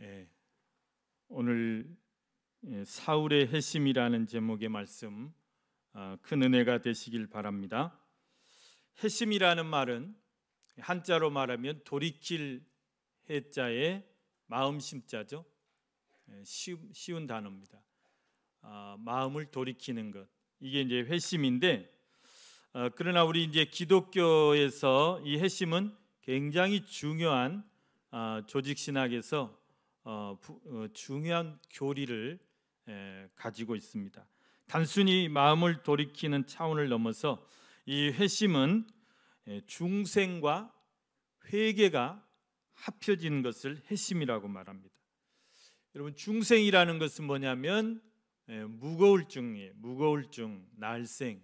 예, 오늘 사울의 회심이라는 제목의 말씀 큰 은혜가 되시길 바랍니다. 회심이라는 말은 한자로 말하면 돌이킬 해자의 마음심자죠. 쉬운 단어입니다. 마음을 돌이키는 것, 이게 이제 회심인데, 그러나 우리 이제 기독교에서 이 회심은 굉장히 중요한 조직 신학에서 중요한 교리를 가지고 있습니다. 단순히 마음을 돌이키는 차원을 넘어서 이 회심은 중생과 회개가 합쳐진 것을 회심이라고 말합니다. 여러분, 중생이라는 것은 뭐냐면 무거울증이에요. 무거울증, 날생,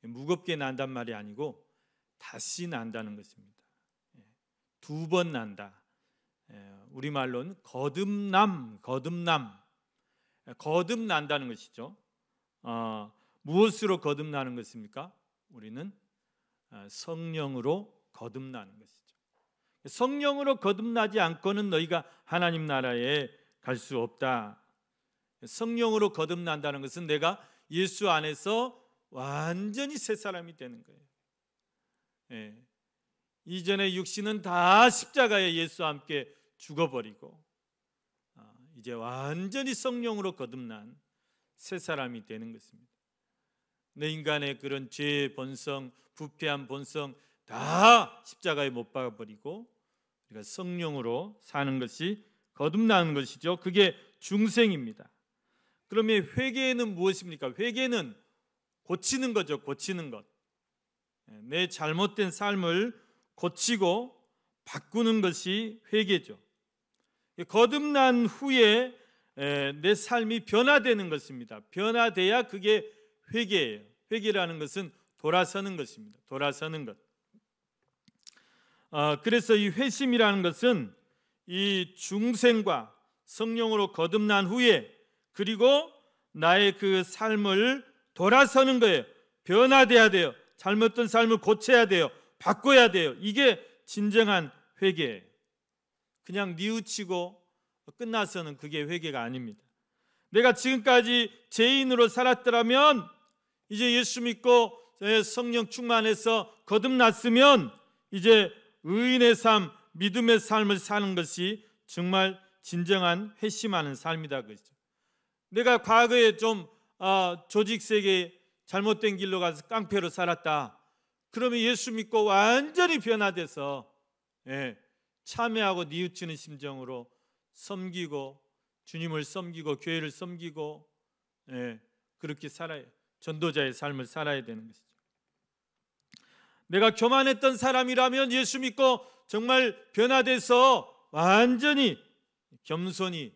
무겁게 난단 말이 아니고 다시 난다는 것입니다. 두 번 난다. 우리말로는 거듭난다는 것이죠. 무엇으로 거듭나는 것입니까? 우리는 성령으로 거듭나는 것이죠. 성령으로 거듭나지 않고는 너희가 하나님 나라에 갈 수 없다. 성령으로 거듭난다는 것은 내가 예수 안에서 완전히 새 사람이 되는 거예요. 이전의 육신은 다 십자가에 예수와 함께 죽어버리고 이제 완전히 성령으로 거듭난 새 사람이 되는 것입니다. 내 인간의 그런 죄의 본성, 부패한 본성 다 십자가에 못 박아버리고 우리가 성령으로 사는 것이 거듭나는 것이죠. 그게 중생입니다. 그러면 회개는 무엇입니까? 회개는 고치는 거죠. 고치는 것. 내 잘못된 삶을 고치고 바꾸는 것이 회개죠. 거듭난 후에 내 삶이 변화되는 것입니다. 변화돼야 그게 회개예요. 회개라는 것은 돌아서는 것입니다. 돌아서는 것. 그래서 이 회심이라는 것은 이 중생과 성령으로 거듭난 후에 그리고 나의 그 삶을 돌아서는 거예요. 변화돼야 돼요. 잘못된 삶을 고쳐야 돼요. 바꿔야 돼요. 이게 진정한 회개예요. 그냥 뉘우치고 끝나서는 그게 회개가 아닙니다. 내가 지금까지 죄인으로 살았더라면 이제 예수 믿고 성령 충만해서 거듭났으면 이제 의인의 삶, 믿음의 삶을 사는 것이 정말 진정한 회심하는 삶이다 그랬죠. 내가 과거에 좀 조직 세계에 잘못된 길로 가서 깡패로 살았다. 그러면 예수 믿고 완전히 변화돼서 참회하고 뉘우치는 심정으로 섬기고 주님을 섬기고 교회를 섬기고 그렇게 살아야, 전도자의 삶을 살아야 되는 것이죠. 내가 교만했던 사람이라면 예수 믿고 정말 변화돼서 완전히 겸손히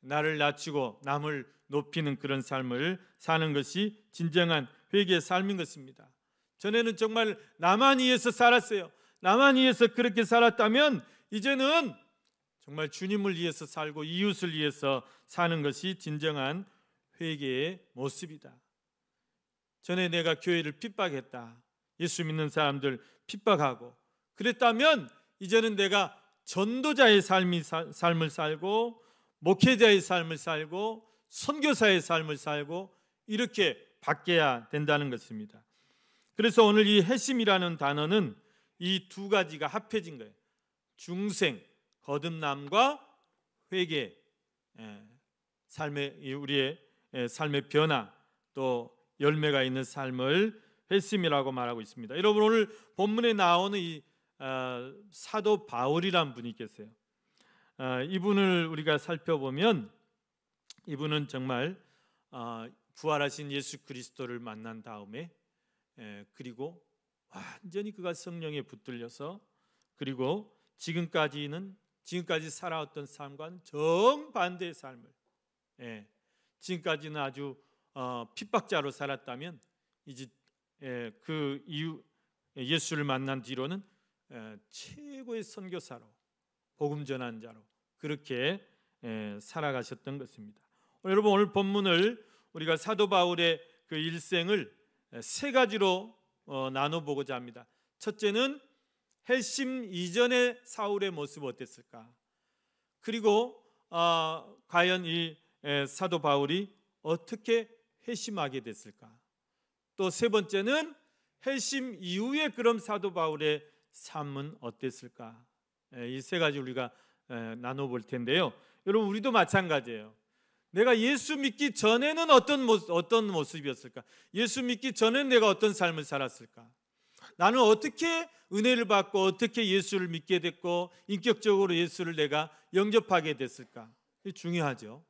나를 낮추고 남을 높이는 그런 삶을 사는 것이 진정한 회개의 삶인 것입니다. 전에는 정말 나만 위해서 살았어요. 나만 위해서 그렇게 살았다면 이제는 정말 주님을 위해서 살고 이웃을 위해서 사는 것이 진정한 회개의 모습이다. 전에 내가 교회를 핍박했다. 예수 믿는 사람들 핍박하고 그랬다면 이제는 내가 전도자의 삶을 살고 목회자의 삶을 살고 선교사의 삶을 살고 이렇게 바뀌어야 된다는 것입니다. 그래서 오늘 이 회심이라는 단어는 이 두 가지가 합해진 거예요. 중생, 거듭남과 회개, 우리의 삶의 변화, 또 열매가 있는 삶을 회심이라고 말하고 있습니다. 여러분, 오늘 본문에 나오는 이 사도 바울이라는 분이 계세요. 이분을 우리가 살펴보면 이분은 정말 부활하신 예수 그리스도를 만난 다음에 그리고 완전히 그가 성령에 붙들려서 그리고 지금까지 살아왔던 삶과는 정반대의 삶을 지금까지는 아주 핍박자로 살았다면 이제 그 이후 예수를 만난 뒤로는 최고의 선교사로 복음 전한 자로 그렇게 살아가셨던 것입니다. 여러분, 오늘 본문을 우리가 사도 바울의 그 일생을 세 가지로 나눠보고자 합니다. 첫째는 회심 이전의 사울의 모습이 어땠을까? 그리고 과연 이 사도 바울이 어떻게 회심하게 됐을까? 또 세 번째는 회심 이후에 그럼 사도 바울의 삶은 어땠을까? 이 세 가지 우리가 나눠볼 텐데요. 여러분, 우리도 마찬가지예요. 내가 예수 믿기 전에는 어떤 모습이었을까? 예수 믿기 전에는 내가 어떤 삶을 살았을까? 나는 어떻게 은혜를 받고 어떻게 예수를 믿게 됐고 인격적으로 예수를 내가 영접하게 됐을까? 이게 중요하죠.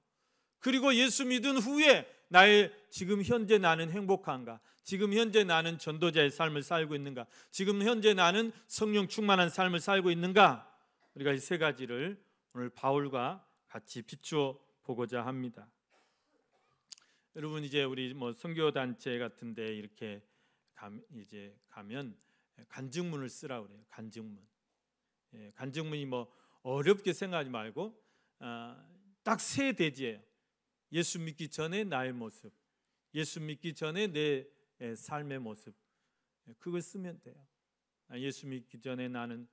그리고 예수 믿은 후에 나의 지금 현재 나는 행복한가? 지금 현재 나는 전도자의 삶을 살고 있는가? 지금 현재 나는 성령 충만한 삶을 살고 있는가? 우리가 이 세 가지를 오늘 바울과 같이 비추어 보고자 합니다. 여러분, 이제 우리 선교 단체 같은데 이렇게 가면 간증문을 쓰라고 그래요. 간증문. 간증문이 어렵게 생각하지 말고 딱 세 대지예요. 예수 믿기 전에 나의 모습, 예수 믿기 전에 내 삶의 모습, 그걸 쓰면 돼요. 예수 믿기 전에 나는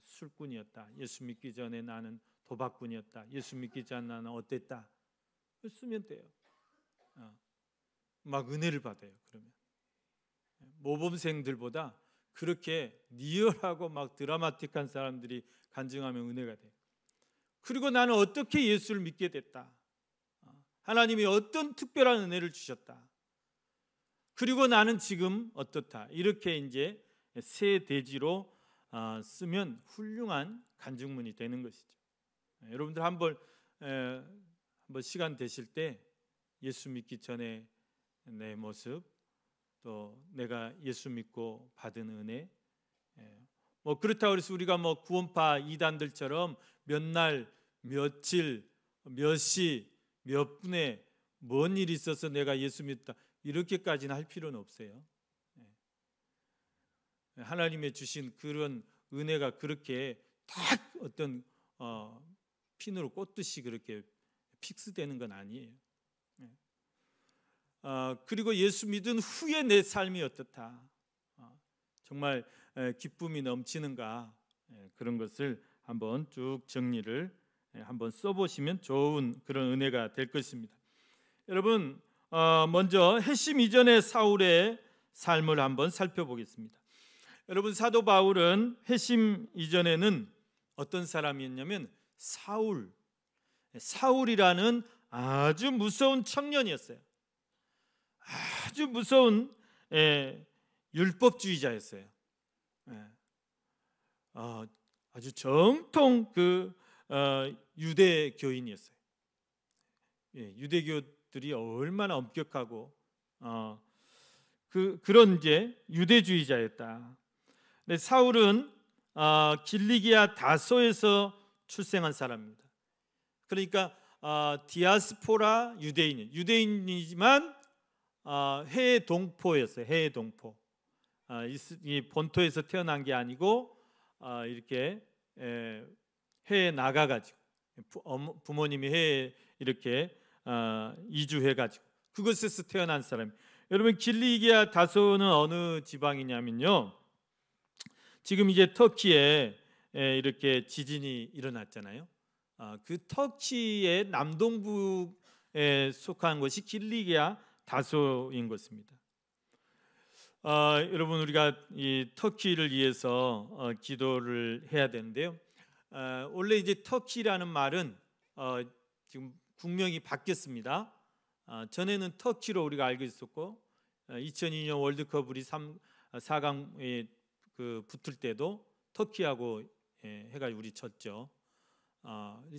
술꾼이었다. 예수 믿기 전에 나는 도박꾼이었다. 예수 믿기 전에 나는 어땠다. 그걸 쓰면 돼요. 막 은혜를 받아요. 그러면 모범생들보다 그렇게 리얼하고 막 드라마틱한 사람들이 간증하면 은혜가 돼요. 그리고 나는 어떻게 예수를 믿게 됐다. 하나님이 어떤 특별한 은혜를 주셨다. 그리고 나는 지금 어떻다. 이렇게 이제 세 대지로 쓰면 훌륭한 간증문이 되는 것이죠. 여러분들 한번 시간 되실 때 예수 믿기 전에 내 모습, 또 내가 예수 믿고 받은 은혜, 그렇다고 해서 우리가 구원파 이단들처럼 몇 날, 며칠, 몇 시, 몇 분에 뭔 일이 있어서 내가 예수 믿다 이렇게까지는 할 필요는 없어요. 하나님의 주신 그런 은혜가 그렇게 딱 어떤 핀으로 꽂듯이 그렇게 픽스되는 건 아니에요. 그리고 예수 믿은 후에 내 삶이 어떻다, 정말 기쁨이 넘치는가, 그런 것을 한번 쭉 정리를 한번 써보시면 좋은 그런 은혜가 될 것입니다. 여러분, 먼저 회심 이전의 사울의 삶을 한번 살펴보겠습니다. 여러분, 사도 바울은 회심 이전에는 어떤 사람이었냐면 사울이라는 아주 무서운 청년이었어요. 아주 무서운 율법주의자였어요. 아주 정통 유대교인이었어요. 유대교들이 얼마나 엄격하고 그런 이제 유대주의자였다. 근데 사울은 길리기아 다소에서 출생한 사람입니다. 그러니까 디아스포라 유대인이지만 해외 동포였어요. 해외 동포. 이 본토에서 태어난 게 아니고 이렇게 해외 나가가지고 부모님이 해외 이렇게 이주해가지고 그곳에서 태어난 사람. 여러분, 길리기아 다소는 어느 지방이냐면요, 지금 이제 터키에 이렇게 지진이 일어났잖아요. 그 터키의 남동부에 속한 것이 길리기아 다소인 것입니다. 여러분, 우리가 이 터키를 위해서 기도를 해야 되는데요. 원래 이제 터키라는 말은 지금 국명이 바뀌었습니다. 전에는 터키로 우리가 알고 있었고 2002년 월드컵 우리 4강에 붙을 때도 터키하고 해가지고 우리 졌죠.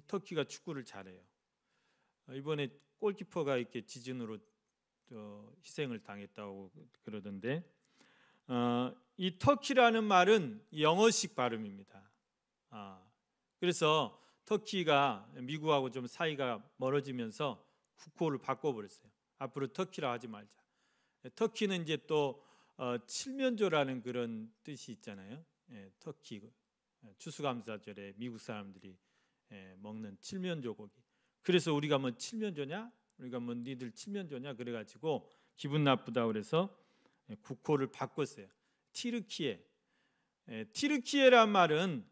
터키가 축구를 잘해요. 이번에 골키퍼가 이렇게 지진으로 희생을 당했다고 그러던데, 이 터키라는 말은 영어식 발음입니다. 그래서 터키가 미국하고 좀 사이가 멀어지면서 국호를 바꿔버렸어요. 앞으로 터키라 하지 말자. 터키는 이제 또 칠면조라는 그런 뜻이 있잖아요. 터키 추수감사절에 미국 사람들이 먹는 칠면조 고기. 그래서 우리가 칠면조냐? 우리가 니들 칠면조냐? 그래가지고 기분 나쁘다 그래서 국호를 바꿨어요. 티르키예. 티르키예란 말은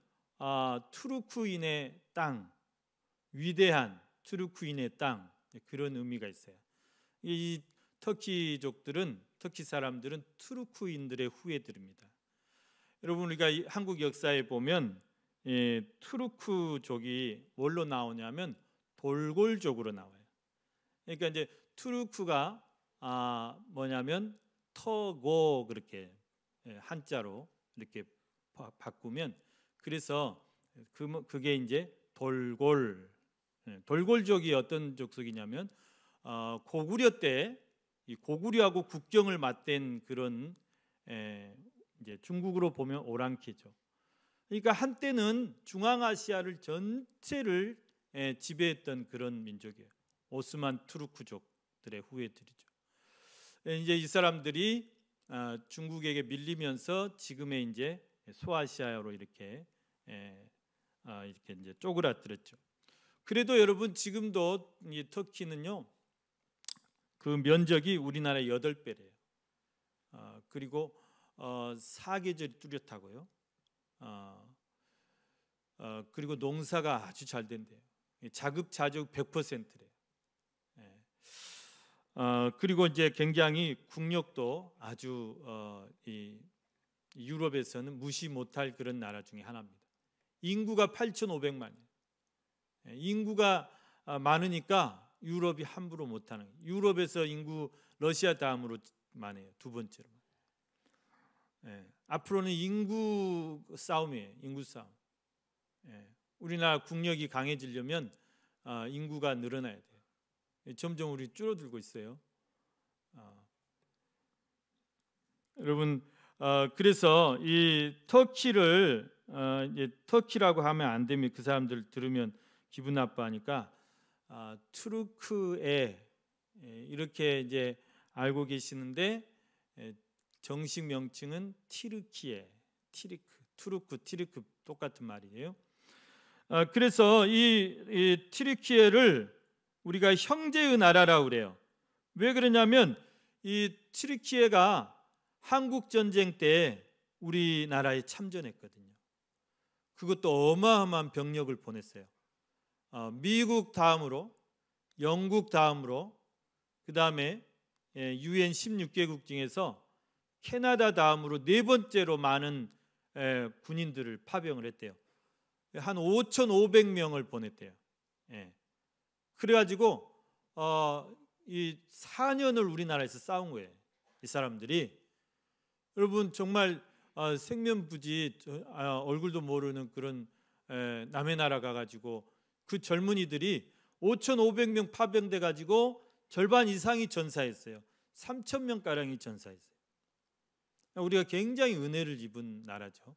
투르크인의 땅, 위대한 투르크인의 땅, 그런 의미가 있어요. 이 터키족들은, 터키 사람들은 투르크인들의 후예들입니다. 여러분, 우리가 한국 역사에 보면 투르크족이 뭘로 나오냐면 돌골족으로 나와요. 그러니까 이제 투르크가 뭐냐면 터고, 그렇게 한자로 이렇게 바꾸면, 그래서 그게 이제 돌골족이 어떤 족속이냐면 고구려 때 이 고구려하고 국경을 맞댄 그런 이제 중국으로 보면 오랑캐죠. 그러니까 한때는 중앙아시아를 전체를 지배했던 그런 민족이에요. 오스만 투르크족들의 후예들이죠. 이제 이 사람들이 중국에게 밀리면서 지금의 이제 소아시아로 이렇게 이제 쪼그라들었죠. 그래도 여러분, 지금도 이 터키는요, 그 면적이 우리나라의 8배래요. 그리고 사계절이 뚜렷하고요. 그리고 농사가 아주 잘 된대요. 자급자족 100%래요. 그리고 이제 굉장히 국력도 아주 이 유럽에서는 무시 못할 그런 나라 중에 하나입니다. 인구가 8,500만이에요. 인구가 많으니까 유럽이 함부로 못하는 거예요. 유럽에서 인구 러시아 다음으로 많아요. 두 번째로. 앞으로는 인구 싸움이에요. 인구 싸움. 우리나라 국력이 강해지려면 인구가 늘어나야 돼요. 점점 우리 줄어들고 있어요. 여러분, 그래서 이 터키를 이제 터키라고 하면 안 되면 그 사람들 들으면 기분 나빠하니까 투르크에 이렇게 이제 알고 계시는데, 정식 명칭은 티르키예, 투르크 똑같은 말이에요. 그래서 이 티르키예를 우리가 형제의 나라라고 그래요. 왜 그러냐면 이 티르키예가 한국 전쟁 때 우리나라에 참전했거든요. 그것도 어마어마한 병력을 보냈어요. 미국 다음으로, 영국 다음으로, 그 다음에 UN 16개국 중에서 캐나다 다음으로 4번째로 많은 군인들을 파병을 했대요. 한 5,500명을 보냈대요. 그래가지고 이 4년을 우리나라에서 싸운 거예요. 이 사람들이. 여러분, 정말 생면부지, 얼굴도 모르는 그런 남의 나라 가가지고 그 젊은이들이 5,500명 파병돼 가지고 절반 이상이 전사했어요. 3,000명 가량이 전사했어요. 우리가 굉장히 은혜를 입은 나라죠.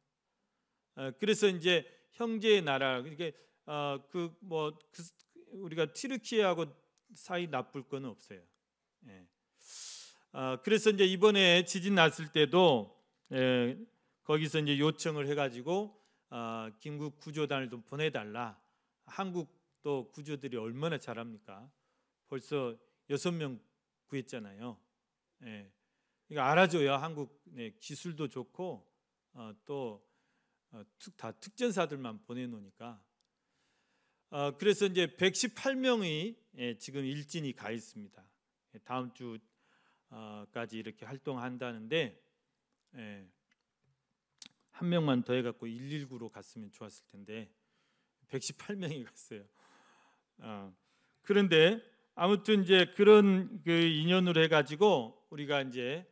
그래서 이제 형제의 나라, 그러니까 우리가 티르키예하고 사이 나쁠 건 없어요. 그래서 이제 이번에 지진 났을 때도 거기서 이제 요청을 해가지고 긴급 구조단을 좀 보내달라. 한국도 구조들이 얼마나 잘합니까? 벌써 6명 구했잖아요. 이거 알아줘야 한국 기술도 좋고 또 다 특전사들만 보내놓으니까. 그래서 이제 118명이 지금 일진이 가 있습니다. 다음 주까지 이렇게 활동한다는데, 한 명만 더 해갖고 119로 갔으면 좋았을 텐데 118명이 갔어요. 그런데 아무튼 이제 그런 그 인연으로 해가지고 우리가 이제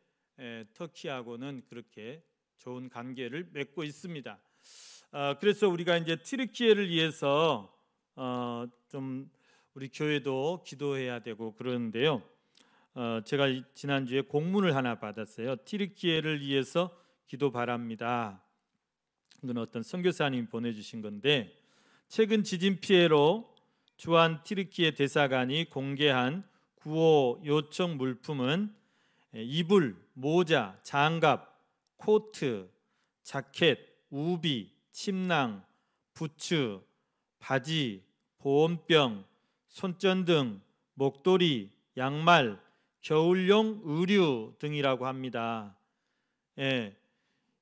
터키하고는 그렇게 좋은 관계를 맺고 있습니다. 그래서 우리가 이제 티르키예를 위해서 좀 우리 교회도 기도해야 되고 그러는데요. 제가 지난주에 공문을 하나 받았어요. 티르키예를 위해서 기도 바랍니다. 이건 어떤 선교사님이 보내주신 건데, 최근 지진 피해로 주한 티르키예 대사관이 공개한 구호 요청 물품은 이불, 모자, 장갑, 코트, 자켓, 우비, 침낭, 부츠, 바지, 보온병, 손전등, 목도리, 양말, 겨울용 의류 등이라고 합니다.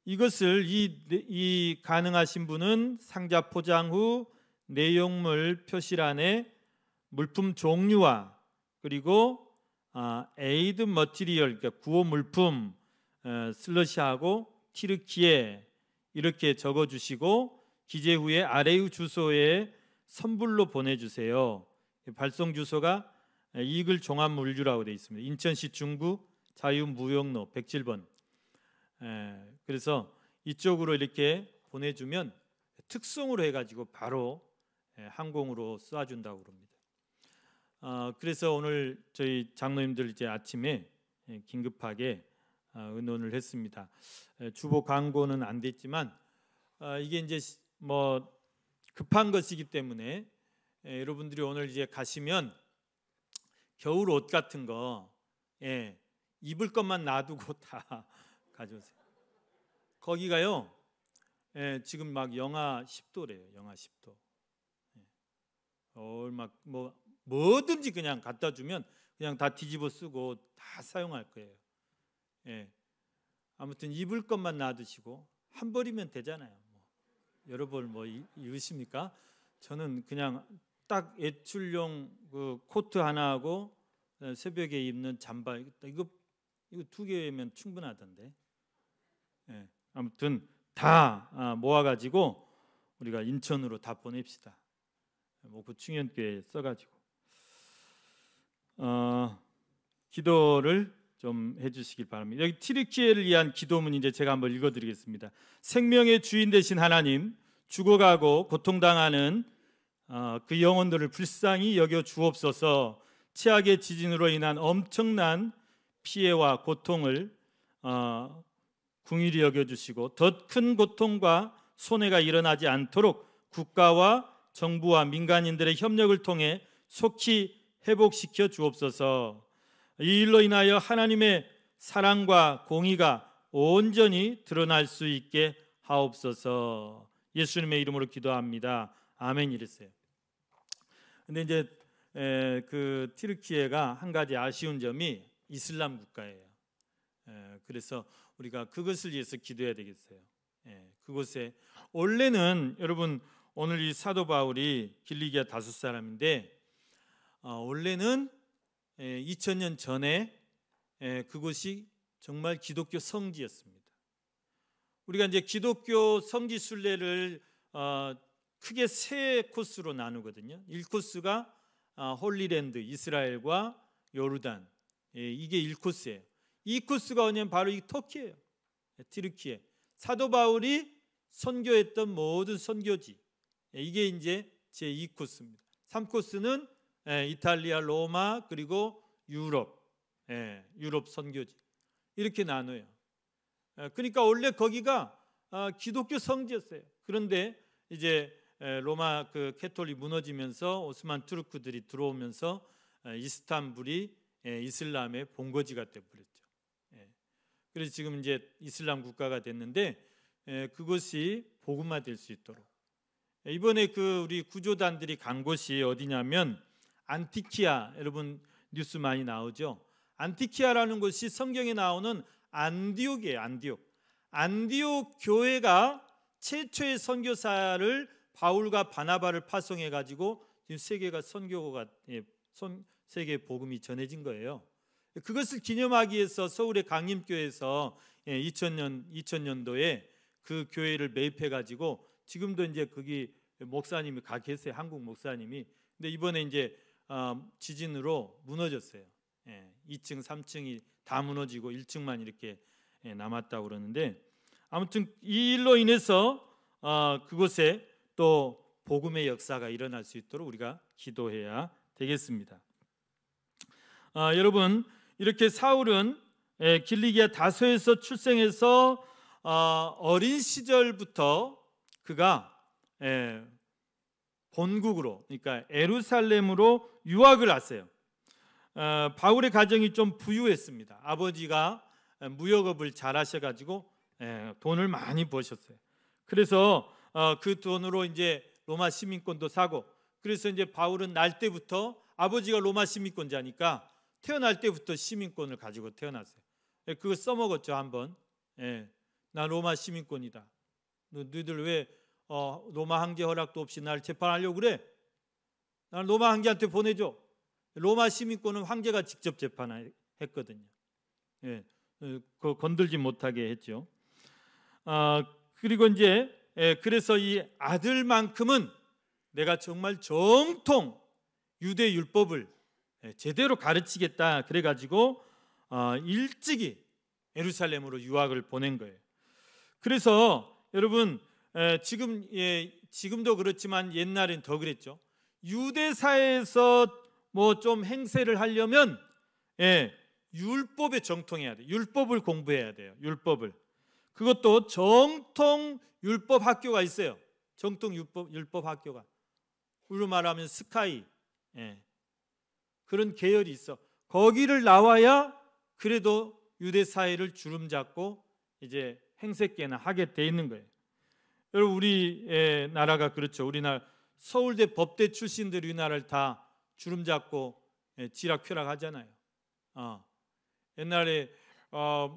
이것을 이 가능하신 분은 상자 포장 후 내용물 표시란에 물품 종류와 그리고 에이드 머티리얼, 그러니까 구호 물품 슬러시하고 튀르키예 이렇게 적어주시고 기재 후에 아래의 주소에 선불로 보내주세요. 발송 주소가 이글 종합물류라고 되어 있습니다. 인천시 중구 자유무역로 107번. 그래서 이쪽으로 이렇게 보내주면 특송으로 해가지고 바로 항공으로 쏴준다고 그럽니다. 그래서 오늘 저희 장로님들 이제 아침에 긴급하게 의논을 했습니다. 주보 광고는 안 됐지만 이게 이제 뭐 급한 것이기 때문에 여러분들이 오늘 이제 가시면 겨울 옷 같은 거 입을 것만 놔두고 다 가져오세요. 거기가요 지금 막 영하 10도래요. 영하 10도. 막 뭐든지 그냥 갖다 주면 그냥 다 뒤집어 쓰고 다 사용할 거예요. 아무튼 입을 것만 놔두시고 한 벌이면 되잖아요. 여러 벌 입으십니까? 저는 그냥 딱 외출용 그 코트 하나 하고 새벽에 입는 잠바 이거 두 개면 충분하던데. 아무튼 다 모아가지고 우리가 인천으로 다 보냅시다. 그 충현교회 써가지고 기도를 좀 해주시길 바랍니다. 여기 튀르키예를 위한 기도문 이제 제가 한번 읽어드리겠습니다. 생명의 주인 되신 하나님, 죽어가고 고통당하는 그 영혼들을 불쌍히 여겨 주옵소서. 최악의 지진으로 인한 엄청난 피해와 고통을 긍휼히 여겨주시고 더 큰 고통과 손해가 일어나지 않도록 국가와 정부와 민간인들의 협력을 통해 속히 회복시켜 주옵소서. 이 일로 인하여 하나님의 사랑과 공의가 온전히 드러날 수 있게 하옵소서. 예수님의 이름으로 기도합니다. 아멘. 이랬어요. 근데 이제 그 튀르키예가 한 가지 아쉬운 점이 이슬람 국가예요. 그래서 우리가 그것을 위해서 기도해야 되겠어요. 그곳에 원래는 여러분 오늘 이 사도 바울이 길리기아 다섯 사람인데 원래는 2000년 전에 그곳이 정말 기독교 성지였습니다. 우리가 이제 기독교 성지 순례를 크게 세 코스로 나누거든요. 1코스가 홀리랜드 이스라엘과 요르단, 이게 1코스예요. 2코스가 뭐냐면 바로 이 터키예요. 튀르키예. 사도 바울이 선교했던 모든 선교지, 이게 이제 제 2코스입니다. 3코스는 이탈리아, 로마, 그리고 유럽 선교지, 이렇게 나눠요. 그러니까 원래 거기가 기독교 성지였어요. 그런데 이제 로마 그 캐톨릭 무너지면서 오스만 투르크들이 들어오면서 이스탄불이 이슬람의 본거지가 되어버렸죠. 그래서 지금 이제 이슬람 국가가 됐는데 그것이 복음화될 수 있도록 이번에 그 우리 구조단들이 간 곳이 어디냐면 안티키아, 여러분 뉴스 많이 나오죠. 안티키아라는 곳이 성경에 나오는 안디옥이에요. 안디옥 교회가 최초의 선교사를 바울과 바나바를 파송해 가지고 지금 세계가 선교가 세계 복음이 전해진 거예요. 그것을 기념하기 위해서 서울의 강림교회에서 2000년도에 그 교회를 매입해 가지고 지금도 이제 거기 목사님이 가 계세요. 한국 목사님이. 근데 이번에 이제 지진으로 무너졌어요. 2층, 3층이 다 무너지고 1층만 이렇게 남았다고 그러는데 아무튼 이 일로 인해서 그곳에 또 복음의 역사가 일어날 수 있도록 우리가 기도해야 되겠습니다. 여러분 이렇게 사울은 길리기아 다소에서 출생해서 어린 시절부터 그가 본국으로, 그러니까 예루살렘으로 유학을 왔어요. 바울의 가정이 좀 부유했습니다. 아버지가 무역업을 잘하셔가지고 돈을 많이 버셨어요. 그래서 그 돈으로 이제 로마 시민권도 사고, 그래서 이제 바울은 날 때부터 아버지가 로마 시민권자니까 태어날 때부터 시민권을 가지고 태어났어요. 그거 써먹었죠 한번. 나 로마 시민권이다. 너희들 왜 로마 황제 허락도 없이 나를 재판하려고 그래? 나를 로마 황제한테 보내줘. 로마 시민권은 황제가 직접 재판했거든요. 예, 그 건들지 못하게 했죠. 그리고 이제 그래서 이 아들만큼은 내가 정말 정통 유대 율법을 제대로 가르치겠다. 그래가지고 일찍이 예루살렘으로 유학을 보낸 거예요. 그래서 여러분 지금도 그렇지만 옛날엔 더 그랬죠. 유대 사회에서 뭐 좀 행세를 하려면 율법에 정통해야 돼요. 율법을 공부해야 돼요. 율법을. 그것도 정통 율법 학교가 있어요. 정통 율법 학교가. 우리로 말하면 스카이. 그런 계열이 있어. 거기를 나와야 그래도 유대 사회를 주름잡고 이제 행색계나 하게 돼 있는 거예요. 여러분 우리 나라가 그렇죠. 우리나라 서울대 법대 출신들이 우리나라를 다 주름잡고 지락펴락하잖아요. 옛날에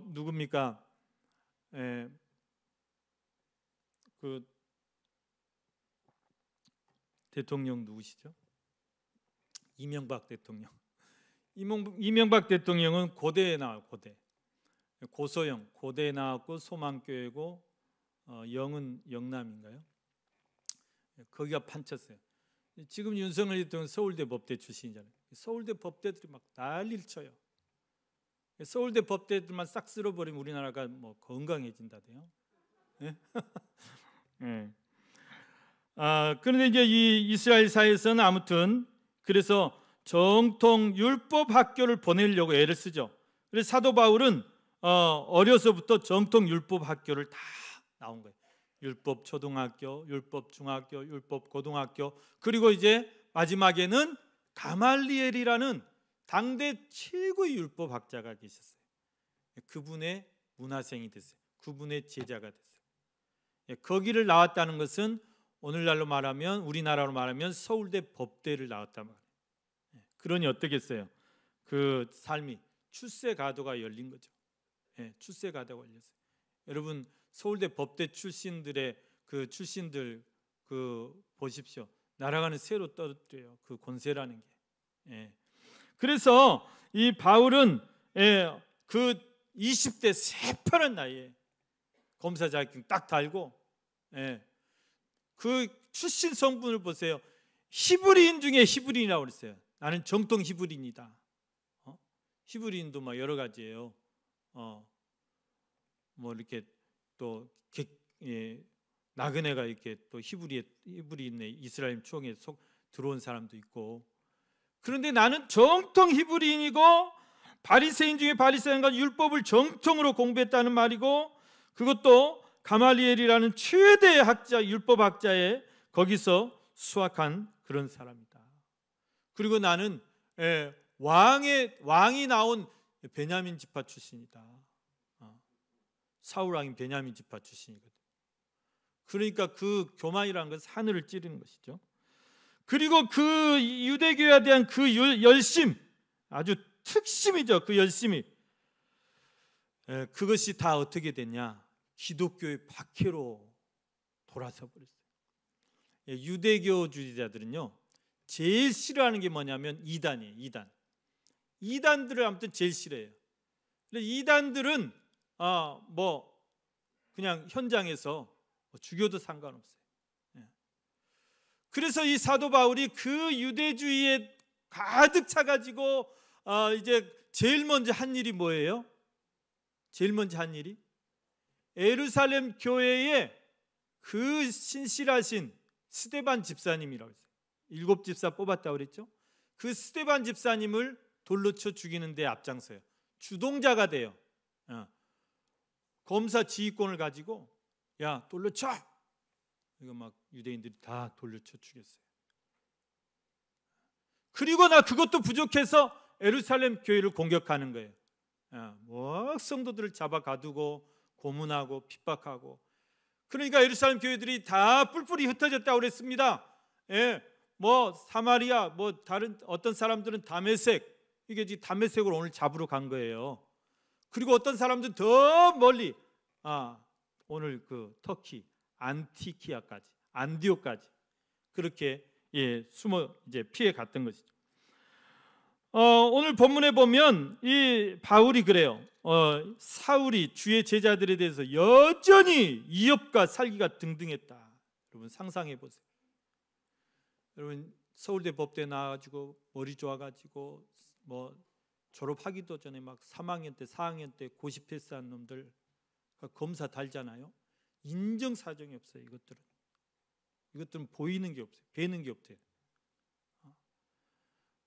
누굽니까? 그 대통령 누구시죠? 이명박 대통령. 이명박 대통령은 고대에 나와요. 고대. 고소영 고대에 나왔고 소망교회고 영은 영남인가요? 거기가 판쳤어요. 지금 윤석열 대통령은 서울대 법대 출신이잖아요. 서울대 법대들이 막 난리를 쳐요. 서울대 법대들만 싹 쓸어버리면 우리나라가 뭐 건강해진다대요. 네? 네. 그런데 이제 이 이스라엘 사회에서는 아무튼 그래서 정통 율법 학교를 보내려고 애를 쓰죠. 그래서 사도 바울은 어려서부터 정통 율법 학교를 다 나온 거예요. 율법 초등학교, 율법 중학교, 율법 고등학교, 그리고 이제 마지막에는 가말리엘이라는 당대 최고의 율법 학자가 계셨어요. 그분의 문화생이 됐어요. 그분의 제자가 됐어요. 거기를 나왔다는 것은 오늘날로 말하면 우리나라로 말하면 서울대 법대를 나왔단 말이에요. 그러니 어떻겠어요? 그 삶이 출세 가도가 열린 거죠. 출세 가도가 열렸어요. 여러분 서울대 법대 출신들의 그 출신들 그 보십시오. 나라가는 새로 떨어뜨려요. 그 권세라는 게. 그래서 이 바울은 그 20대 새파란 나이에 검사 자격증 딱 달고 그 출신 성분을 보세요. 히브리인 중에 히브리인이라고 그랬어요. 나는 정통 히브리인이다. 히브리인도 막 여러 가지예요. 뭐 이렇게 또 나그네가 이렇게 또 히브리인의 이스라엘 총에 속 들어온 사람도 있고. 그런데 나는 정통 히브리인이고 바리새인 중에 바리새인과 율법을 정통으로 공부했다는 말이고, 그것도 가말리엘이라는 최대 학자, 율법 학자의 거기서 수학한 그런 사람이다. 그리고 나는 왕이 나온 베냐민 지파 출신이다. 사울 왕이 베냐민 지파 출신이거든. 그러니까 그 교만이라는 것은 하늘을 찌르는 것이죠. 그리고 그 유대교에 대한 그 열심, 아주 특심이죠. 그 열심이. 그것이 다 어떻게 됐냐? 기독교의 박해로 돌아서 버렸어요. 유대교주의자들은요 제일 싫어하는 게 뭐냐면 이단이에요. 이단들을 아무튼 제일 싫어해요. 이단들은 뭐 그냥 현장에서 죽여도 상관없어요. 그래서 이 사도 바울이 그 유대주의에 가득 차가지고 이제 제일 먼저 한 일이 뭐예요? 제일 먼저 한 일이 예루살렘 교회에 그 신실하신 스데반 집사님이라고 했어요. 7 집사 뽑았다고 그랬죠. 그 스데반 집사님을 돌로 쳐 죽이는 데 앞장서요. 주동자가 돼요. 검사 지휘권을 가지고 야 돌로 쳐! 이거 막 유대인들이 다 돌로 쳐 죽였어요. 그리고 그것도 부족해서 예루살렘 교회를 공격하는 거예요. 뭐 성도들을 잡아 가두고 고문하고 핍박하고. 그러니까 예루살렘 교회들이 다 뿔뿔이 흩어졌다고 그랬습니다. 뭐 사마리아, 뭐 다른 어떤 사람들은 다메섹, 이게 지금 다메섹을 오늘 잡으러 간 거예요. 그리고 어떤 사람들은 더 멀리 오늘 그 터키 안티키아까지 안디옥까지 그렇게 숨어 이제 피해 갔던 것이죠. 오늘 본문에 보면 이 바울이 그래요. 사울이 주의 제자들에 대해서 여전히 이업과 살기가 등등했다. 여러분 상상해 보세요. 여러분 서울대 법대 나와가지고 머리 좋아가지고 뭐 졸업하기도 전에 막 3학년 때 4학년 때 고시 패스한 놈들 검사 달잖아요. 인정사정이 없어요. 이것들은 보이는 게 없어요. 뵈는 게 없대요.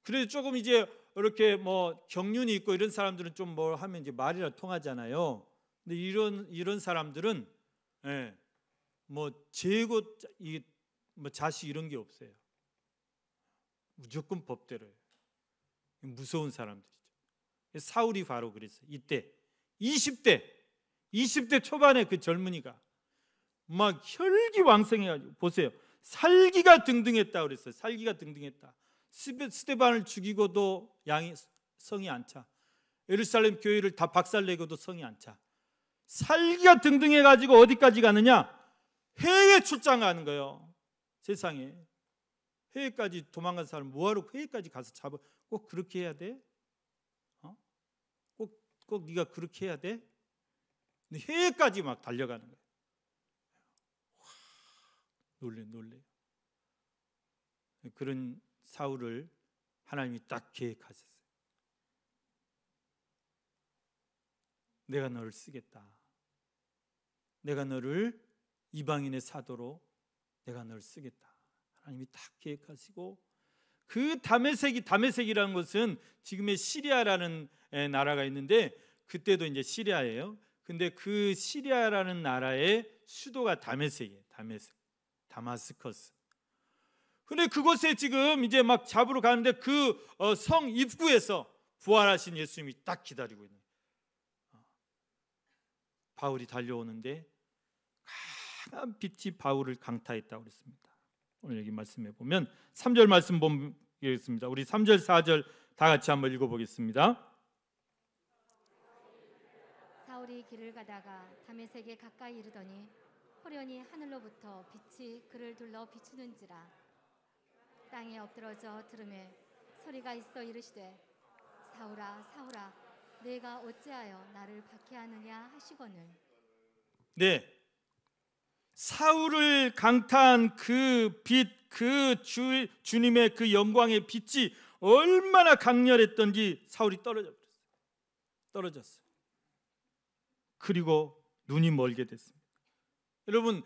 그래서 조금 이제 이렇게 뭐 경륜이 있고 이런 사람들은 좀 뭘 하면 이제 말이라 통하잖아요. 근데 이런 사람들은 뭐 재고 뭐 자식 이런 게 없어요. 무조건 법대로예요. 무서운 사람들이죠. 사울이 바로 그랬어요. 이때 20대 초반에 그 젊은이가 막 혈기왕성해가지고 보세요. 살기가 등등했다 그랬어요. 살기가 등등했다. 스데반을 죽이고도 성이 안 차. 예루살렘 교회를 다 박살내고도 성이 안 차. 살기가 등등해가지고 어디까지 가느냐? 해외 출장 가는 거예요. 세상에 해외까지 도망간 사람 뭐하러 해외까지 가서 잡아? 꼭 그렇게 해야 돼? 꼭 네가 그렇게 해야 돼? 근데 해외까지 막 달려가는 거예요. 놀래. 그런 사울을 하나님이 딱 계획하셨어요. 내가 너를 쓰겠다. 내가 너를 이방인의 사도로 내가 너를 쓰겠다. 하나님이 딱 계획하시고 그 다메섹이라는 것은 지금의 시리아라는 나라가 있는데 그때도 이제 시리아예요. 근데 그 시리아라는 나라의 수도가 다메섹이에요. 다마스커스. 근데 그곳에 지금 이제 막 잡으러 가는데 그 성 입구에서 부활하신 예수님이 딱 기다리고 있는 거예요. 바울이 달려오는데 강한 빛이 바울을 강타했다고 그랬습니다. 오늘 여기 말씀해 보면 3절 말씀 보겠습니다. 우리 3절 4절 다 같이 한번 읽어보겠습니다. 사울이 길을 가다가 다메섹에 가까이 이르더니 호련히 하늘로부터 빛이 그를 둘러 비추는지라. 땅에 엎드러져 들으매 소리가 있어 이르시되 사울아 사울아 내가 어찌하여 나를 박해하느냐 하시거늘. 네, 사울을 강타한 그 빛, 주님의 그 영광의 빛이 얼마나 강렬했던지 사울이 떨어졌어요. 그리고 눈이 멀게 됐습니다. 여러분,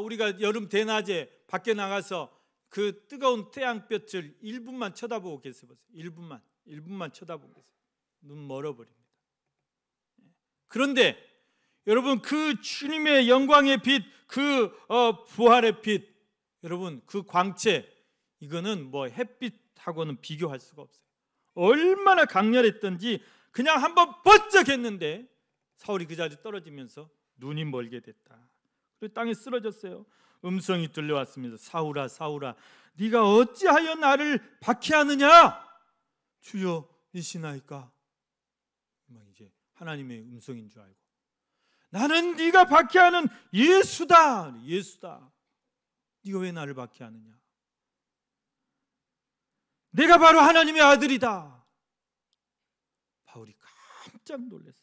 우리가 여름 대낮에 밖에 나가서 그 뜨거운 태양볕을 1분만 쳐다보고 계세요. 1분만 쳐다보고 계세요. 눈 멀어버립니다. 그런데 여러분 그 주님의 영광의 빛, 그 부활의 빛, 여러분 그 광채, 이거는 뭐 햇빛하고는 비교할 수가 없어요. 얼마나 강렬했던지 그냥 한번 번쩍했는데 사울이 그 자리에 떨어지면서 눈이 멀게 됐다. 그리고 땅에 쓰러졌어요. 음성이 들려왔습니다. 사울아 사울아 네가 어찌하여 나를 박해하느냐? 주여 이시나이까. 막 이제 하나님의 음성인 줄 알고 나는 네가 박해하는 예수다. 네가 왜 나를 박해하느냐? 내가 바로 하나님의 아들이다. 바울이 깜짝 놀랐어요.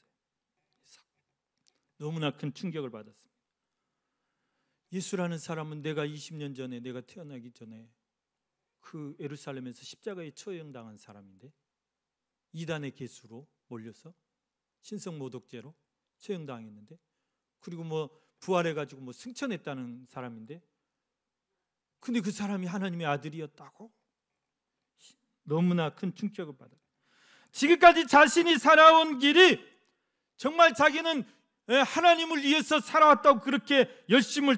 너무나 큰 충격을 받았습니다. 예수라는 사람은 내가 20년 전에 내가 태어나기 전에 그 예루살렘에서 십자가에 처형당한 사람인데 이단의 계수로 몰려서 신성모독죄로 처형당했는데 그리고 뭐 부활해가지고 뭐 승천했다는 사람인데 근데 그 사람이 하나님의 아들이었다고? 너무나 큰 충격을 받아요. 지금까지 자신이 살아온 길이 정말 자기는 하나님을 위해서 살아왔다고 그렇게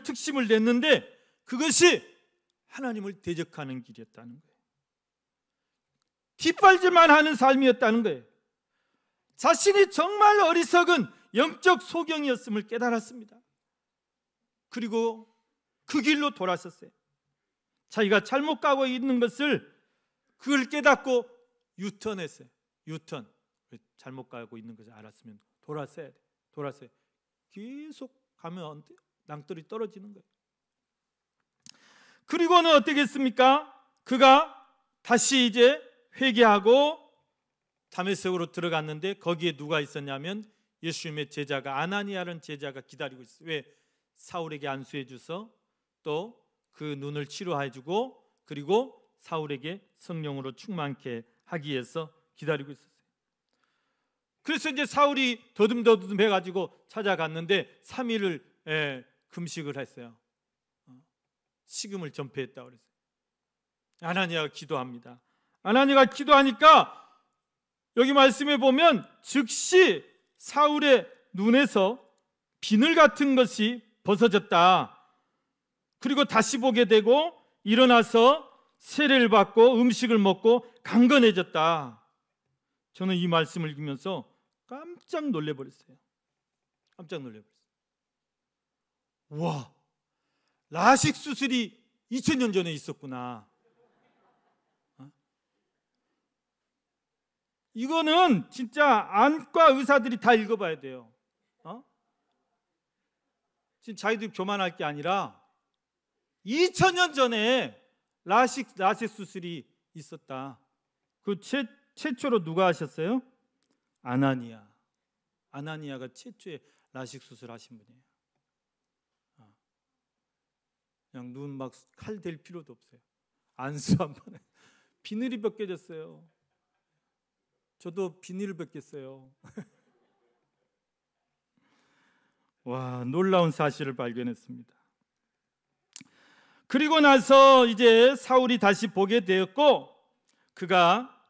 특심을 냈는데 그것이 하나님을 대적하는 길이었다는 거예요. 뒷발질만 하는 삶이었다는 거예요. 자신이 정말 어리석은 영적 소경이었음을 깨달았습니다. 그리고 그 길로 돌아섰어요. 자기가 잘못 가고 있는 것을 그걸 깨닫고 유턴했어요. 잘못 가고 있는 것을 알았으면 돌아서야 돼. 계속 가면 낭떠러지 떨어지는 거예요. 그리고는 어떻겠습니까? 그가 다시 이제 회개하고 다메섹으로 들어갔는데 거기에 누가 있었냐면 예수님의 제자가 아나니아라는 제자가 기다리고 있어요. 왜? 사울에게 안수해 줘서 또 그 눈을 치료해 주고 그리고 사울에게 성령으로 충만케 하기 위해서 기다리고 있었어요. 그래서 이제 사울이 더듬더듬 해가지고 찾아갔는데 3일을 금식을 했어요. 식음을 전폐했다고 그랬어요. 아나니아가 기도합니다. 아나니아가 기도하니까 여기 말씀에 보면 즉시 사울의 눈에서 비늘 같은 것이 벗어졌다. 그리고 다시 보게 되고 일어나서 세례를 받고 음식을 먹고 강건해졌다. 저는 이 말씀을 읽으면서 깜짝 놀래버렸어요. 깜짝 놀래버렸어요. 와, 라식 수술이 2000년 전에 있었구나. 이거는 진짜 안과 의사들이 다 읽어봐야 돼요. 지금 자기들 교만할 게 아니라 2000년 전에 라식 수술이 있었다. 그 최초로 누가 하셨어요? 아나니아가 최초에 라식 수술 하신 분이에요. 그냥 눈 막 칼 댈 필요도 없어요. 안수 한 번에 비늘이 벗겨졌어요. 저도 비닐을 벗겼어요. 와, 놀라운 사실을 발견했습니다. 그리고 나서 이제 사울이 다시 보게 되었고 그가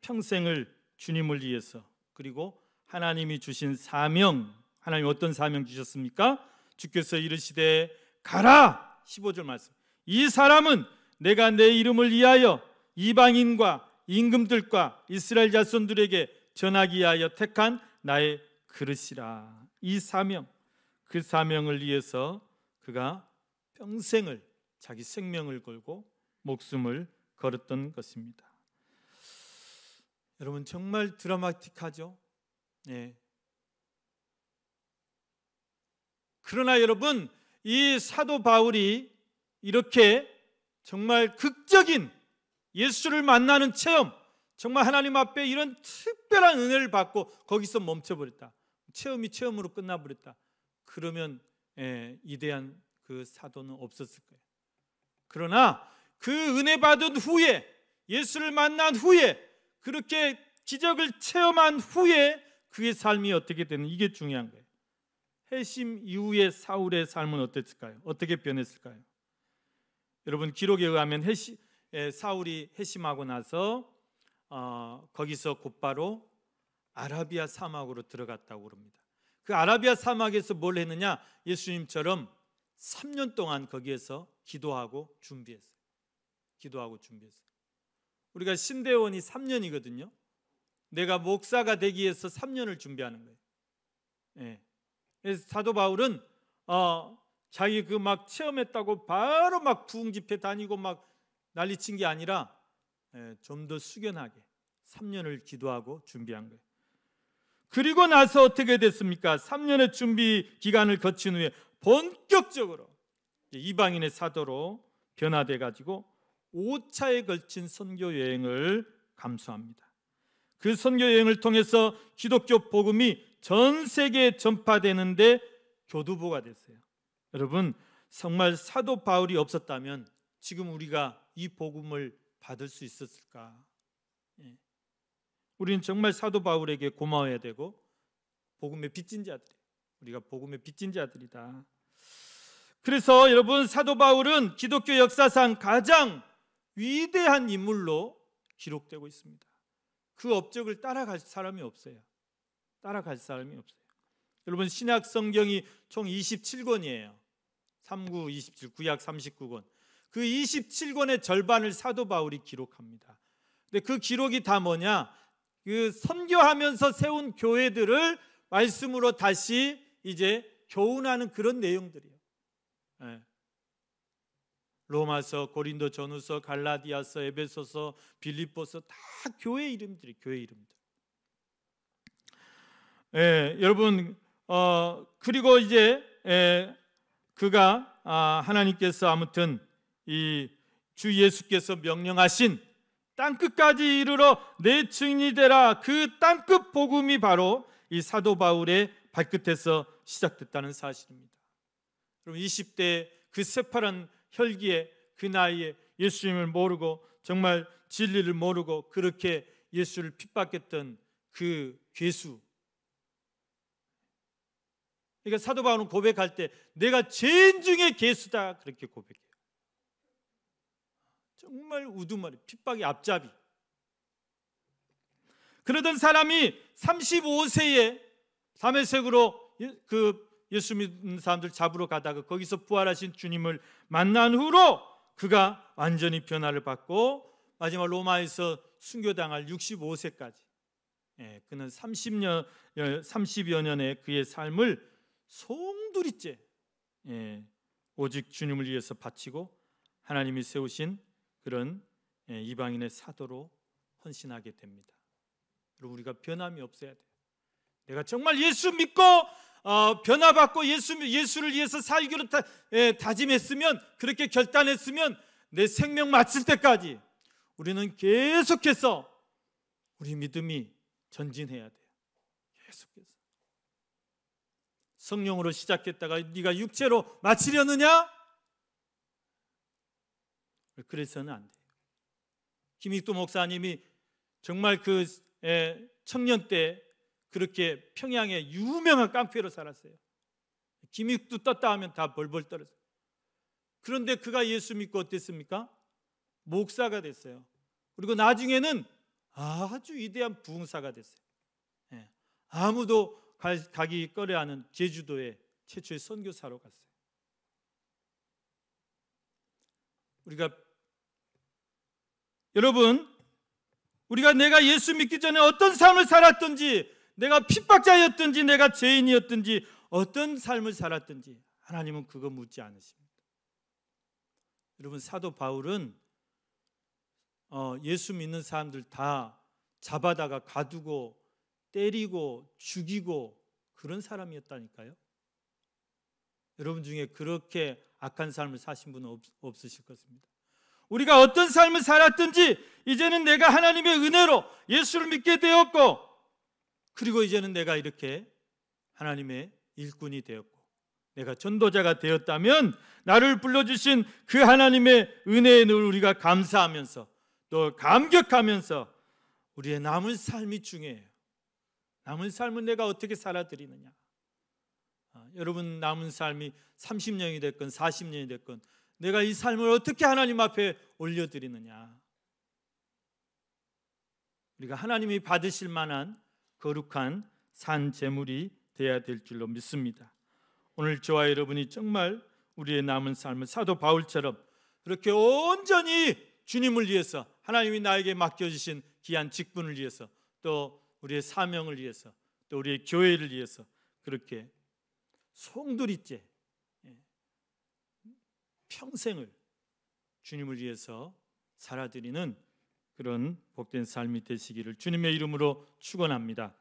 평생을 주님을 위해서 그리고 하나님이 주신 사명, 하나님 어떤 사명 주셨습니까? 주께서 이르시되 가라! 15절 말씀. 이 사람은 내가 내 이름을 위하여 이방인과 임금들과 이스라엘 자손들에게 전하기 위하여 택한 나의 그릇이라. 이 사명, 그 사명을 위해서 그가 평생을 자기 생명을 걸고 목숨을 걸었던 것입니다. 여러분 정말 드라마틱하죠? 네. 그러나 여러분 이 사도 바울이 이렇게 정말 극적인 예수를 만나는 체험, 정말 하나님 앞에 이런 특별한 은혜를 받고 거기서 멈춰버렸다. 체험이 체험으로 끝나버렸다. 그러면 위대한 그 사도는 없었을 거예요. 그러나 그 은혜 받은 후에 예수를 만난 후에 그렇게 기적을 체험한 후에 그의 삶이 어떻게 되는 이게 중요한 거예요. 회심 이후의 사울의 삶은 어땠을까요? 어떻게 변했을까요? 여러분 기록에 의하면 사울이 회심하고 나서 거기서 곧바로 아라비아 사막으로 들어갔다고 그럽니다. 그 아라비아 사막에서 뭘 했느냐? 예수님처럼 3년 동안 거기에서 기도하고 준비했어요. 우리가 신대원이 3년이거든요. 내가 목사가 되기 위해서 3년을 준비하는 거예요. 그래서 사도 바울은 자기 그 막 체험했다고 바로 막 부흥 집회 다니고 막 난리친 게 아니라 좀 더 숙연하게 3년을 기도하고 준비한 거예요. 그리고 나서 어떻게 됐습니까? 3년의 준비 기간을 거친 후에 본격적으로 이방인의 사도로 변화돼 가지고 5차에 걸친 선교 여행을 감수합니다. 그 선교 여행을 통해서 기독교 복음이 전 세계에 전파되는데 교두보가 됐어요. 여러분 정말 사도 바울이 없었다면 지금 우리가 이 복음을 받을 수 있었을까? 우리는 정말 사도 바울에게 고마워야 되고 복음의 빚진 자들, 우리가 복음의 빚진 자들이다. 그래서 여러분 사도 바울은 기독교 역사상 가장 위대한 인물로 기록되고 있습니다. 그 업적을 따라갈 사람이 없어요. 여러분 신약 성경이 총 27권이에요. 39, 27, 구약 39권. 그 27권의 절반을 사도 바울이 기록합니다. 근데 그 기록이 다 뭐냐? 그 선교하면서 세운 교회들을 말씀으로 다시 이제 교훈하는 그런 내용들이에요. 로마서, 고린도 전후서, 갈라디아서, 에베소서, 빌립보서 다 교회 이름들이 교회 이름들. 여러분 그리고 이제 그가 하나님께서 아무튼 이 주 예수께서 명령하신 땅끝까지 이르러 내 증인이 되라, 그 땅끝 복음이 바로 이 사도 바울의 발끝에서 시작됐다는 사실입니다. 그럼 20대 그 새파란 혈기에, 그 나이에 예수님을 모르고 정말 진리를 모르고 그렇게 예수를 핍박했던 그 괴수, 그러니까 사도 바울은 고백할 때 내가 죄인 중에 괴수다 그렇게 고백해요. 정말 우두머리, 핍박의 앞잡이. 그러던 사람이 35세에 다메섹으로 그 예수 믿는 사람들 잡으러 가다가 거기서 부활하신 주님을 만난 후로 그가 완전히 변화를 받고 마지막 로마에서 순교당할 65세까지 그는 30여 년의 그의 삶을 송두리째 오직 주님을 위해서 바치고 하나님이 세우신 그런 이방인의 사도로 헌신하게 됩니다. 그리고 우리가 변함이 없어야 돼요. 내가 정말 예수 믿고 변화받고 예수를 위해서 살기로 다짐했으면, 그렇게 결단했으면 내 생명 마칠 때까지 우리는 계속해서 우리 믿음이 전진해야 돼요. 계속해서. 성령으로 시작했다가 네가 육체로 마치려느냐? 그래서는 안 돼요. 김익도 목사님이 정말 그 청년 때 그렇게 평양의 유명한 깡패로 살았어요. 김익도 떴다 하면 다 벌벌 떨었어요. 그런데 그가 예수 믿고 어땠습니까? 목사가 됐어요. 그리고 나중에는 아주 위대한 부흥사가 됐어요. 아무도 가기 꺼려하는 제주도의 최초의 선교사로 갔어요. 여러분, 우리가 내가 예수 믿기 전에 어떤 삶을 살았든지, 내가 핍박자였든지, 내가 죄인이었든지, 어떤 삶을 살았든지 하나님은 그거 묻지 않으십니다. 여러분, 사도 바울은 예수 믿는 사람들 다 잡아다가 가두고 때리고 죽이고 그런 사람이었다니까요. 여러분 중에 그렇게 악한 삶을 사신 분은 없으실 것입니다. 우리가 어떤 삶을 살았든지 이제는 내가 하나님의 은혜로 예수를 믿게 되었고, 그리고 이제는 내가 이렇게 하나님의 일꾼이 되었고 내가 전도자가 되었다면 나를 불러주신 그 하나님의 은혜에 늘 우리가 감사하면서 또 감격하면서 우리의 남은 삶이 중요해요. 남은 삶은 내가 어떻게 살아드리느냐. 여러분 남은 삶이 30년이 됐건 40년이 됐건 내가 이 삶을 어떻게 하나님 앞에 올려드리느냐. 우리가 하나님이 받으실 만한 거룩한 산 제물이 되어야 될 줄로 믿습니다. 오늘 저와 여러분이 정말 우리의 남은 삶을 사도 바울처럼 그렇게 온전히 주님을 위해서, 하나님이 나에게 맡겨주신 귀한 직분을 위해서, 또 우리의 사명을 위해서, 또 우리의 교회를 위해서 그렇게 송두리째 평생을 주님을 위해서 살아드리는 그런 복된 삶이 되시기를 주님의 이름으로 축원합니다.